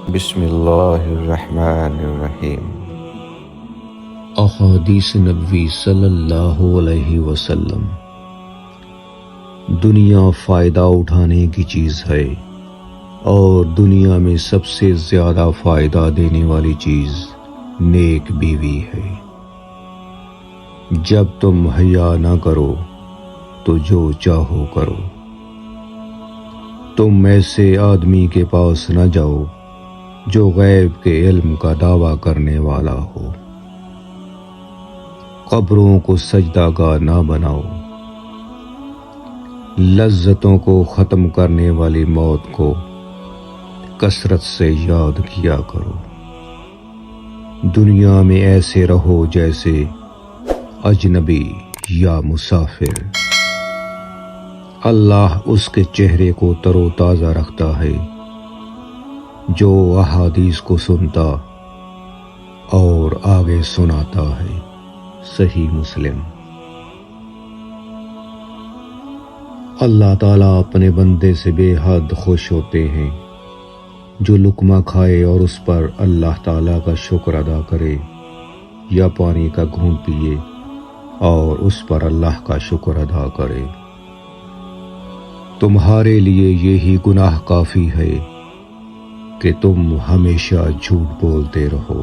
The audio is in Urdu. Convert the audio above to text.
بسم اللہ الرحمن الرحیم۔ احادیث نبوی صلی اللہ علیہ وسلم۔ دنیا فائدہ اٹھانے کی چیز ہے اور دنیا میں سب سے زیادہ فائدہ دینے والی چیز نیک بیوی ہے۔ جب تم حیا نہ کرو تو جو چاہو کرو۔ تم ایسے آدمی کے پاس نہ جاؤ جو غیب کے علم کا دعویٰ کرنے والا ہو۔ قبروں کو سجدہ گاہ نہ بناؤ۔ لذتوں کو ختم کرنے والی موت کو کثرت سے یاد کیا کرو۔ دنیا میں ایسے رہو جیسے اجنبی یا مسافر۔ اللہ اس کے چہرے کو تر و تازہ رکھتا ہے جو احادیث کو سنتا اور آگے سناتا ہے۔ صحیح مسلم۔ اللہ تعالیٰ اپنے بندے سے بے حد خوش ہوتے ہیں جو لقمہ کھائے اور اس پر اللہ تعالیٰ کا شکر ادا کرے، یا پانی کا گھونٹ پیے اور اس پر اللہ کا شکر ادا کرے۔ تمہارے لیے یہی گناہ کافی ہے کہ تم ہمیشہ جھوٹ بولتے رہو۔